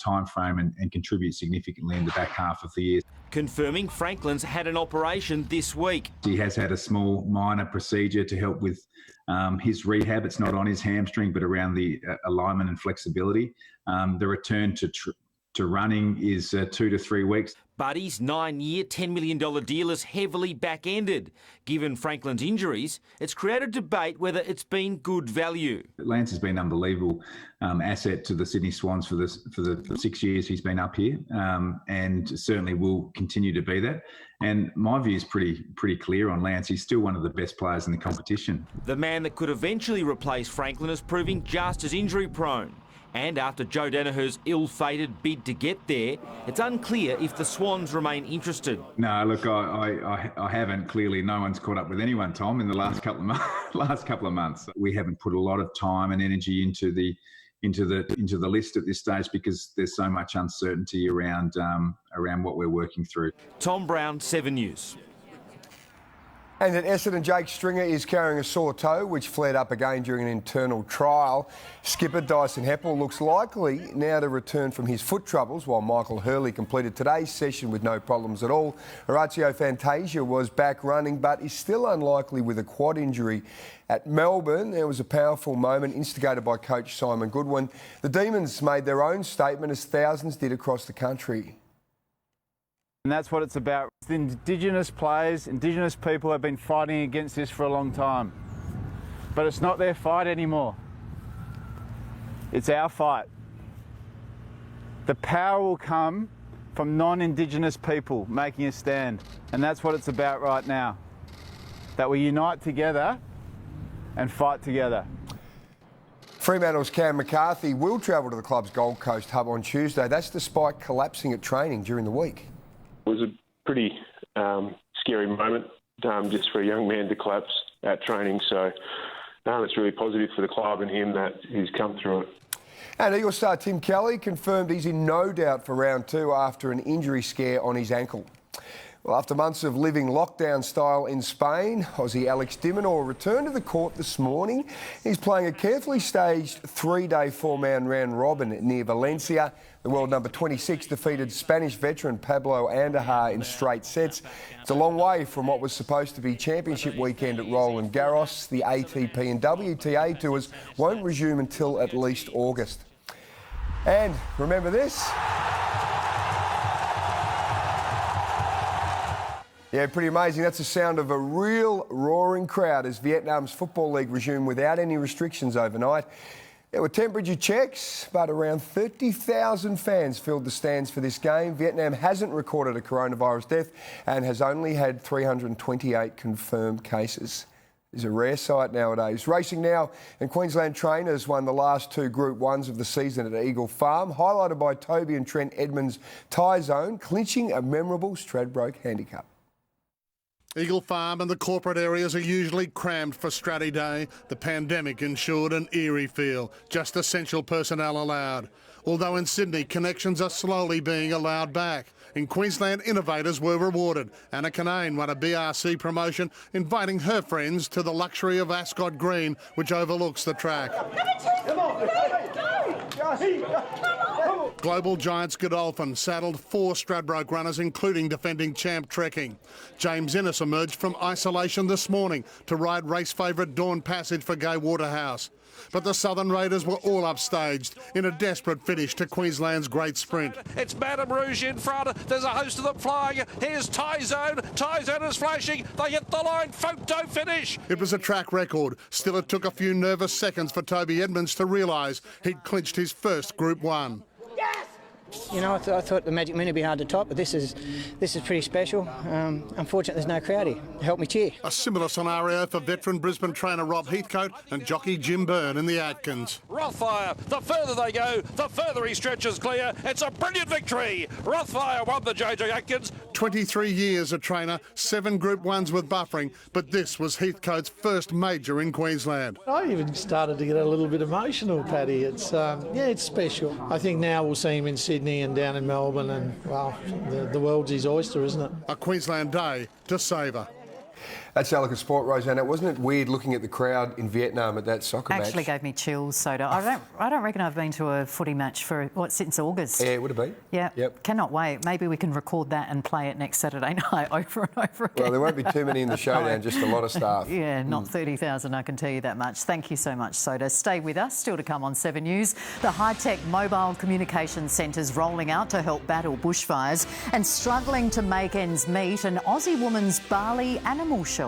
time frame and contribute significantly in the back half of the year. Confirming Franklin's had an operation this week. He has had a small minor procedure to help with his rehab. It's not on his hamstring, but around the alignment and flexibility. The return to running is 2 to 3 weeks. Buddy's 9-year, $10 million deal is heavily back-ended. Given Franklin's injuries, it's created debate whether it's been good value. Lance has been an unbelievable asset to the Sydney Swans for the 6 years he's been up here, and certainly will continue to be that. And my view is pretty clear on Lance. He's still one of the best players in the competition. The man that could eventually replace Franklin is proving just as injury-prone. And after Joe Danaher's ill-fated bid to get there, it's unclear if the Swans remain interested. No, look, I haven't. Clearly, no one's caught up with anyone, Tom, in the last couple of months. We haven't put a lot of time and energy into the list at this stage because there's so much uncertainty around what we're working through. Tom Brown, 7 News. And that Essendon Jake Stringer is carrying a sore toe, which flared up again during an internal trial. Skipper Dyson Heppell looks likely now to return from his foot troubles, while Michael Hurley completed today's session with no problems at all. Horacio Fantasia was back running, but is still unlikely with a quad injury. At Melbourne, there was a powerful moment instigated by coach Simon Goodwin. The Demons made their own statement, as thousands did across the country. And that's what it's about. The Indigenous players, Indigenous people have been fighting against this for a long time. But it's not their fight anymore. It's our fight. The power will come from non-Indigenous people making a stand. And that's what it's about right now. That we unite together and fight together. Fremantle's Cam McCarthy will travel to the club's Gold Coast hub on Tuesday. That's despite collapsing at training during the week. It was a pretty scary moment just for a young man to collapse at training. So it's really positive for the club and him that he's come through it. And Eagle star Tim Kelly confirmed he's in no doubt for round 2 after an injury scare on his ankle. Well, after months of living lockdown style in Spain, Aussie Alex de Minaur returned to the court this morning. He's playing a carefully staged 3-day 4-man round robin near Valencia. The world number 26 defeated Spanish veteran Pablo Andujar in straight sets. It's a long way from what was supposed to be championship weekend at Roland Garros. The ATP and WTA tours won't resume until at least August. And remember this? Yeah, pretty amazing. That's the sound of a real roaring crowd as Vietnam's Football League resumed without any restrictions overnight. There were temperature checks, but around 30,000 fans filled the stands for this game. Vietnam hasn't recorded a coronavirus death and has only had 328 confirmed cases. It's a rare sight nowadays. Racing now, and Queensland trainers won the last 2 Group 1s of the season at Eagle Farm, highlighted by Toby and Trent Edmonds' tie zone, clinching a memorable Stradbroke handicap. Eagle Farm and the corporate areas are usually crammed for Stratty Day. The pandemic ensured an eerie feel, just essential personnel allowed. Although in Sydney, connections are slowly being allowed back. In Queensland, innovators were rewarded. Anna Canane won a BRC promotion, inviting her friends to the luxury of Ascot Green, which overlooks the track. Global Giants Godolphin saddled 4 Stradbroke runners, including defending champ Trekking. James Innes emerged from isolation this morning to ride race favourite Dawn Passage for Gay Waterhouse. But the Southern Raiders were all upstaged in a desperate finish to Queensland's great sprint. It's Madame Rouge in front. There's a host of them flying. Here's Tie Zone. Tie Zone is flashing. They hit the line. Photo finish. It was a track record. Still, it took a few nervous seconds for Toby Edmonds to realise he'd clinched his first Group 1. You know, I thought the Magic Minute would be hard to top, but this is pretty special. Unfortunately, there's no crowd here to help me cheer. A similar scenario for veteran Brisbane trainer Rob Heathcote and jockey Jim Byrne in the Atkins. Rothfire, the further they go, the further he stretches clear. It's a brilliant victory. Rothfire won the JJ Atkins. 23 years a trainer, 7 Group 1s with buffering, but this was Heathcote's first major in Queensland. I even started to get a little bit emotional, Paddy. It's it's special. I think now we'll see him in Sydney and down in Melbourne, and well, the world's his oyster, isn't it? A Queensland day to savour. That's Alec Sport, Rosanna. Wasn't it weird looking at the crowd in Vietnam at that soccer match? Actually gave me chills, Soda. I don't reckon I've been to a footy match for, since August. Yeah, it would have been. Yeah. Yep. Cannot wait. Maybe we can record that and play it next Saturday night over and over again. Well, there won't be too many in the showdown, just a lot of staff. Yeah, not 30,000, I can tell you that much. Thank you so much, Soda. Stay with us. Still to come on 7 News. The high-tech mobile communication centres rolling out to help battle bushfires and struggling to make ends meet, an Aussie woman's Bali animal shelter.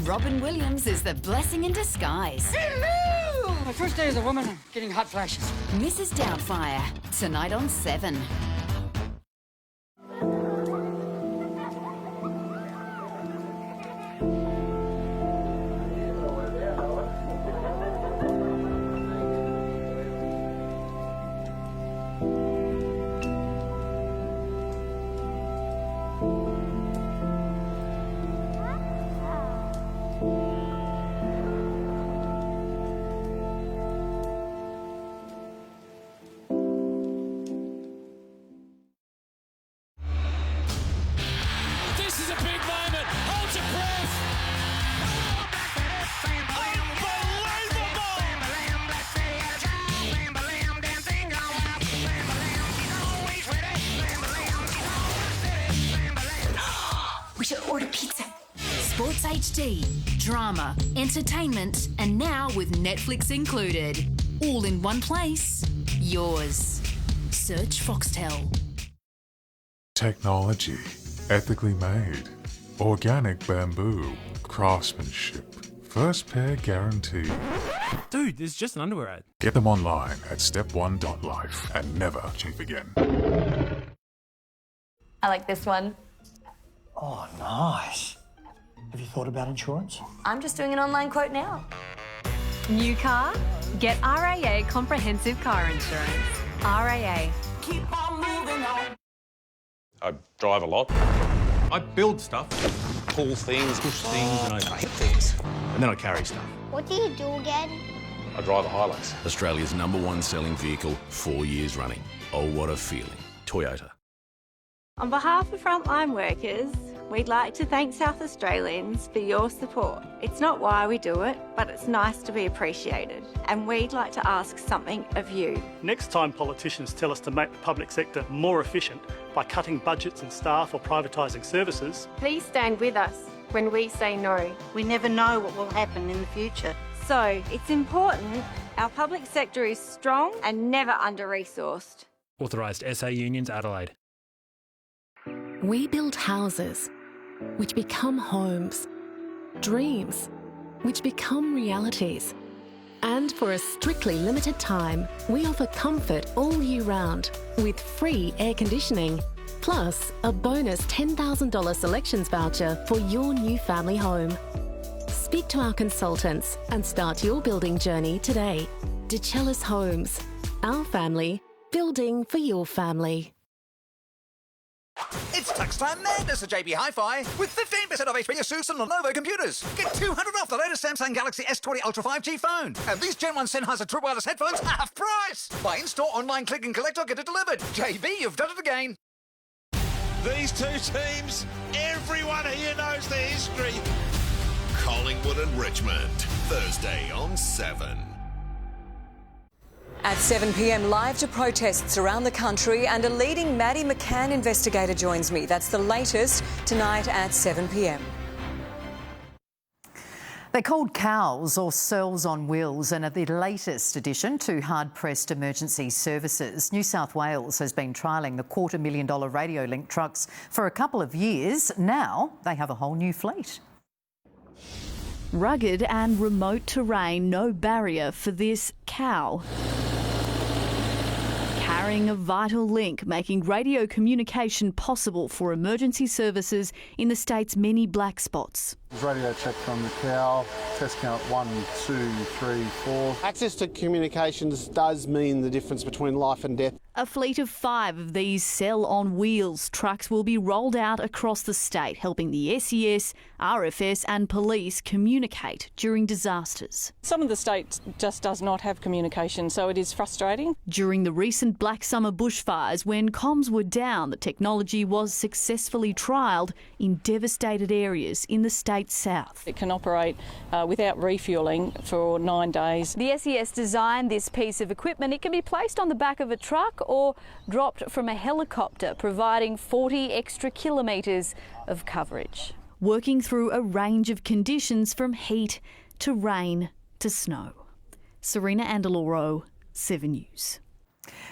Robin Williams is the blessing in disguise. Hello! My first day as a woman, I'm getting hot flashes. Mrs. Doubtfire, tonight on 7. We should order pizza. Sports HD, drama, entertainment, and now with Netflix included. All in one place. Yours. Search Foxtel. Technology, ethically made, organic bamboo, craftsmanship, first pair guarantee. Dude, there's just an underwear ad. Get them online at step1.life and never cheap again. I like this one. Oh, nice. Have you thought about insurance? I'm just doing an online quote now. New car? Get RAA Comprehensive Car Insurance. RAA. Keep on moving on. I drive a lot. I build stuff, pull things, push things, and I hit things. And then I carry stuff. What do you do again? I drive a Hilux. Australia's #1 selling vehicle, 4 years running. Oh, what a feeling. Toyota. On behalf of frontline workers, we'd like to thank South Australians for your support. It's not why we do it, but it's nice to be appreciated. And we'd like to ask something of you. Next time politicians tell us to make the public sector more efficient by cutting budgets and staff or privatising services, Please stand with us when we say no. We never know what will happen in the future. So it's important our public sector is strong and never under-resourced. Authorised SA Unions, Adelaide. We build houses, which become homes, dreams, which become realities. And for a strictly limited time, we offer comfort all year round with free air conditioning, plus a bonus $10,000 selections voucher for your new family home. Speak to our consultants and start your building journey today. DeCellis Homes, our family, building for your family. It's tax time madness at JB Hi-Fi with 15% off HP Asus and Lenovo computers. Get $200 off the latest Samsung Galaxy S20 Ultra 5G phone. And these Gen 1 Sennheiser True Wireless headphones half price. Buy in-store, online, click and collect or get it delivered. JB, you've done it again. These two teams, everyone here knows the history. Collingwood and Richmond, Thursday on 7. At 7 p.m, live to protests around the country, and a leading Maddie McCann investigator joins me. That's the latest tonight at 7 p.m. They're called cows or cells on wheels and are the latest addition to hard-pressed emergency services. New South Wales has been trialling the $250,000 radio link trucks for a couple of years. Now they have a whole new fleet. Rugged and remote terrain, no barrier for this cow. Carrying a vital link, making radio communication possible for emergency services in the state's many black spots. Radio check from the cow, test count 1, 2, 3, 4. Access to communications does mean the difference between life and death. A fleet of 5 of these cell-on-wheels trucks will be rolled out across the state, helping the SES, RFS and police communicate during disasters. Some of the state just does not have communication, so it is frustrating. During the recent Black Summer bushfires, when comms were down, the technology was successfully trialled in devastated areas in the state's south. It can operate without refuelling for 9 days. The SES designed this piece of equipment. It can be placed on the back of a truck or dropped from a helicopter, providing 40 extra kilometres of coverage. Working through a range of conditions from heat to rain to snow. Serena Andaloro, 7 News.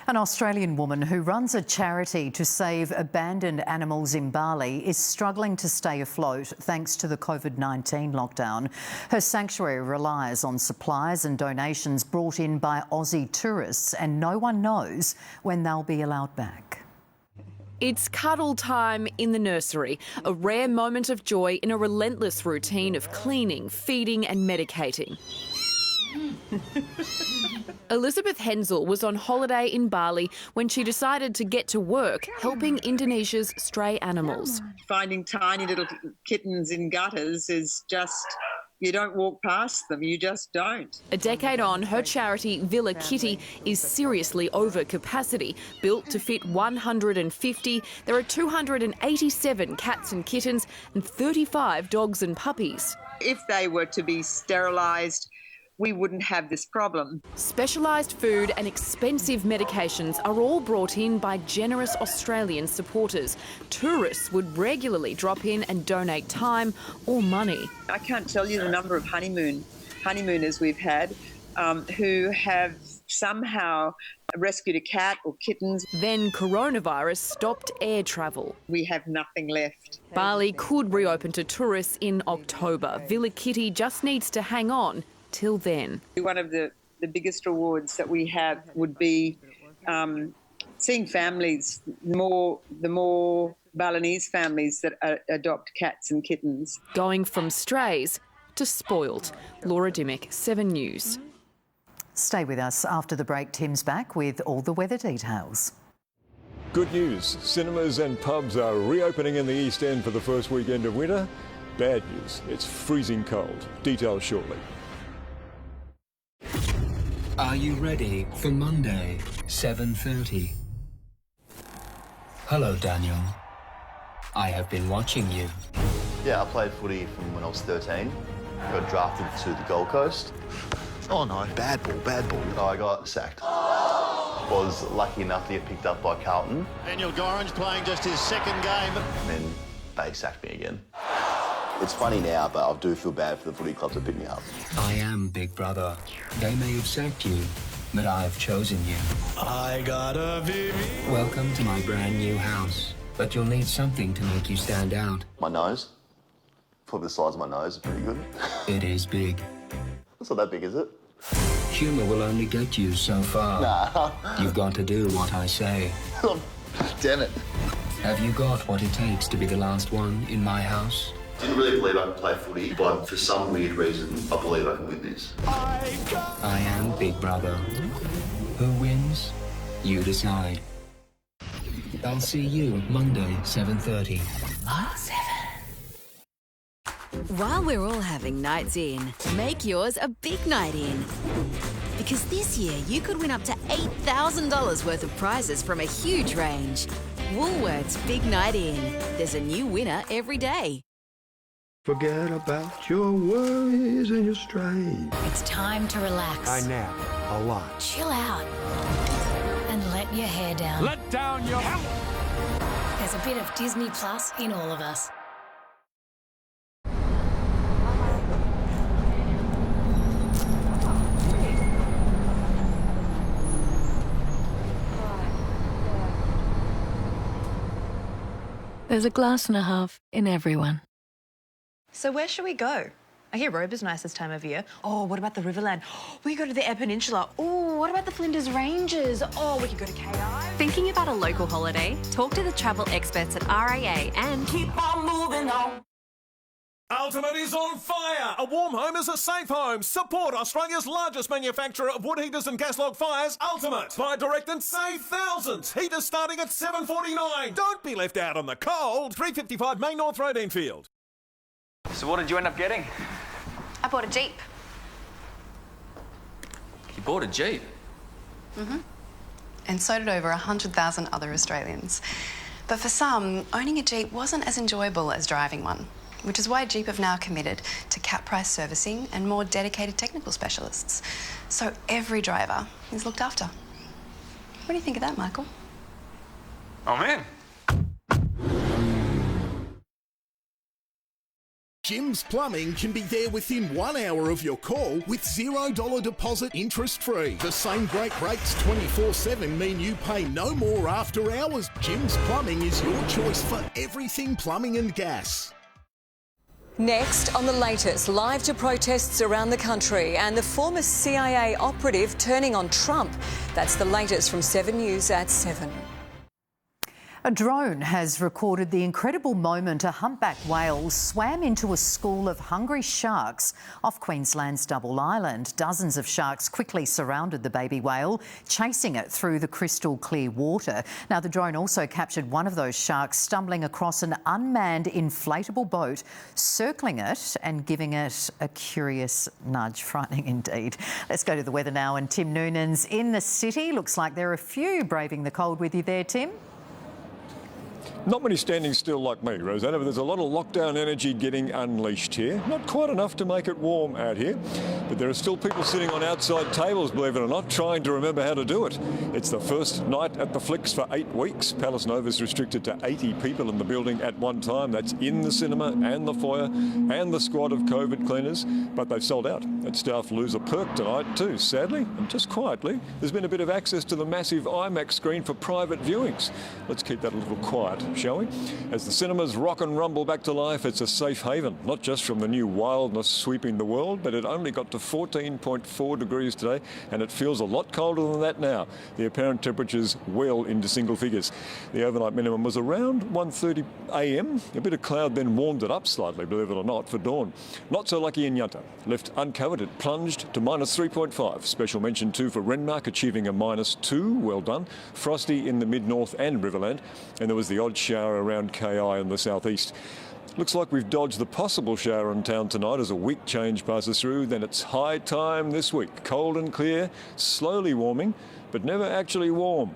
An Australian woman who runs a charity to save abandoned animals in Bali is struggling to stay afloat thanks to the COVID-19 lockdown. Her sanctuary relies on supplies and donations brought in by Aussie tourists, and no one knows when they'll be allowed back. It's cuddle time in the nursery, a rare moment of joy in a relentless routine of cleaning, feeding and medicating. Elizabeth Hensel was on holiday in Bali when she decided to get to work helping Indonesia's stray animals. Finding tiny little kittens in gutters is just, you don't walk past them, you just don't. A decade on, her charity Villa Kitty is seriously over capacity. Built to fit 150, there are 287 cats and kittens and 35 dogs and puppies. If they were to be sterilised, we wouldn't have this problem. Specialised food and expensive medications are all brought in by generous Australian supporters. Tourists would regularly drop in and donate time or money. I can't tell you the number of honeymooners we've had who have somehow rescued a cat or kittens. Then coronavirus stopped air travel. We have nothing left. Bali could reopen to tourists in October. Villa Kitty just needs to hang on till then. One of the biggest rewards that we have would be seeing families, the more Balinese families that adopt cats and kittens. Going from strays to spoilt. Laura Dimmick, 7 News. Stay with us. After the break, Tim's back with all the weather details. Good news. Cinemas and pubs are reopening in the East End for the first weekend of winter. Bad news. It's freezing cold. Details shortly. Are you ready for Monday, 7:30? Hello, Daniel. I have been watching you. Yeah, I played footy from when I was 13. Got drafted to the Gold Coast. Oh no, bad ball. I got sacked. Was lucky enough to get picked up by Carlton. Daniel Gorringe playing just his second game. And then they sacked me again. It's funny now, but I do feel bad for the footy clubs that picked me up. I am Big Brother. They may have sacked you, but I've chosen you. I got a Vivi. Welcome to my brand new house. But you'll need something to make you stand out. My nose. Probably the size of my nose is pretty good. It is big. It's not that big, is it? Humour will only get you so far. Nah. You've got to do what I say. Damn it. Have you got what it takes to be the last one in my house? Didn't really believe I could play footy, but for some weird reason, I believe I can win this. I am Big Brother. Who wins? You decide. I'll see you Monday, 7:30. While we're all having nights in, make yours a big night in. Because this year you could win up to $8,000 worth of prizes from a huge range. Woolworths Big Night In. There's a new winner every day. Forget about your worries and your strain. It's time to relax. I nap a lot. Chill out. And let your hair down. Let down your hair. There's a bit of Disney Plus in all of us. There's a glass and a half in everyone. So where should we go? I hear Roba's nice this time of year. Oh, what about the Riverland? We go to the Eyre Peninsula. Oh, what about the Flinders Ranges? Oh, we could go to KI. Thinking about a local holiday? Talk to the travel experts at RAA and keep on moving on. Ultimate is on fire! A warm home is a safe home. Support Australia's largest manufacturer of wood heaters and gas log fires, Ultimate. Buy direct and save thousands. Heaters starting at $7.49. Don't be left out on the cold. 355 Main North Road, Enfield. So what did you end up getting? I bought a Jeep. You bought a Jeep? Mm-hmm. And so did over 100,000 other Australians. But for some, owning a Jeep wasn't as enjoyable as driving one, which is why Jeep have now committed to cap price servicing and more dedicated technical specialists. So every driver is looked after. What do you think of that, Michael? Oh, man. Jim's Plumbing can be there within 1 hour of your call with $0 deposit interest-free. The same great rates 24/7 mean you pay no more after hours. Jim's Plumbing is your choice for everything plumbing and gas. Next, on the latest, live to protests around the country and the former CIA operative turning on Trump. That's the latest from 7 News at 7. A drone has recorded the incredible moment a humpback whale swam into a school of hungry sharks off Queensland's Double Island. Dozens of sharks quickly surrounded the baby whale, chasing it through the crystal clear water. Now, the drone also captured one of those sharks stumbling across an unmanned inflatable boat, circling it and giving it a curious nudge. Frightening indeed. Let's go to the weather now, and Tim Noonan's in the city. Looks like there are a few braving the cold with you there, Tim. Not many standing still like me, Rosanna, but there's a lot of lockdown energy getting unleashed here. Not quite enough to make it warm out here, but there are still people sitting on outside tables, believe it or not, trying to remember how to do it. It's the first night at the Flicks for 8 weeks. Palace Nova's restricted to 80 people in the building at one time. That's in the cinema and the foyer and the squad of COVID cleaners, but they've sold out. And staff lose a perk tonight too, sadly, and just quietly. There's been a bit of access to the massive IMAX screen for private viewings. Let's keep that a little quiet, shall we? As the cinemas rock and rumble back to life, it's a safe haven, not just from the new wildness sweeping the world, but it only got to 14.4 degrees today, and it feels a lot colder than that now. The apparent temperatures well into single figures. The overnight minimum was around 1:30 a.m. A bit of cloud then warmed it up slightly, believe it or not, for dawn. Not so lucky in Yunta. Left uncovered, it plunged to -3.5. Special mention too for Renmark, achieving a -2. Well done. Frosty in the mid-north and Riverland, and there was the odd shower around KI in the southeast. Looks like we've dodged the possible shower in town tonight as a weak change passes through. Then it's high time this week. Cold and clear, slowly warming, but never actually warm.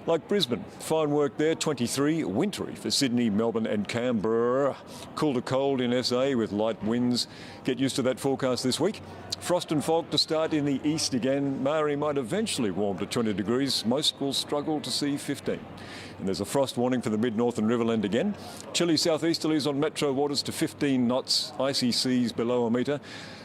Like Brisbane, fine work there, 23, wintry for Sydney, Melbourne and Canberra. Cool to cold in SA with light winds. Get used to that forecast this week. Frost and fog to start in the east again. Maori might eventually warm to 20 degrees. Most will struggle to see 15. And there's a frost warning for the mid-north and Riverland again. Chilly southeasterlies on metro waters to 15 knots. Icy seas below a metre.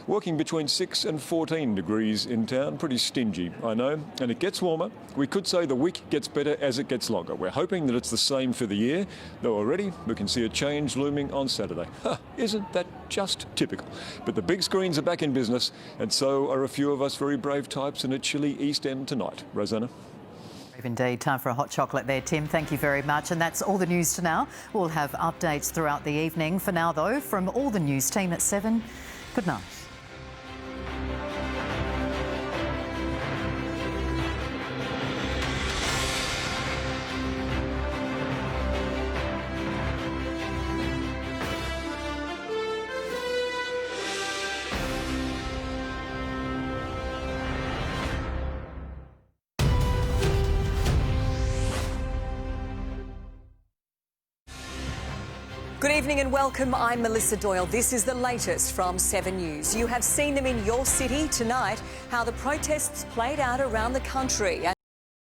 Working between 6 and 14 degrees in town. Pretty stingy, I know. And it gets warmer. We could say the week gets better as it gets longer. We're hoping that it's the same for the year, though already we can see a change looming on Saturday. Isn't that just typical? But the big screens are back in business, and so are a few of us very brave types in a chilly East End tonight. Rosanna? Brave indeed. Time for a hot chocolate there, Tim. Thank you very much. And that's all the news to now. We'll have updates throughout the evening. For now, though, from all the news team at 7, good night. Good evening and welcome. I'm Melissa Doyle. This is the latest from 7 News. You have seen them in your city tonight, how the protests played out around the country.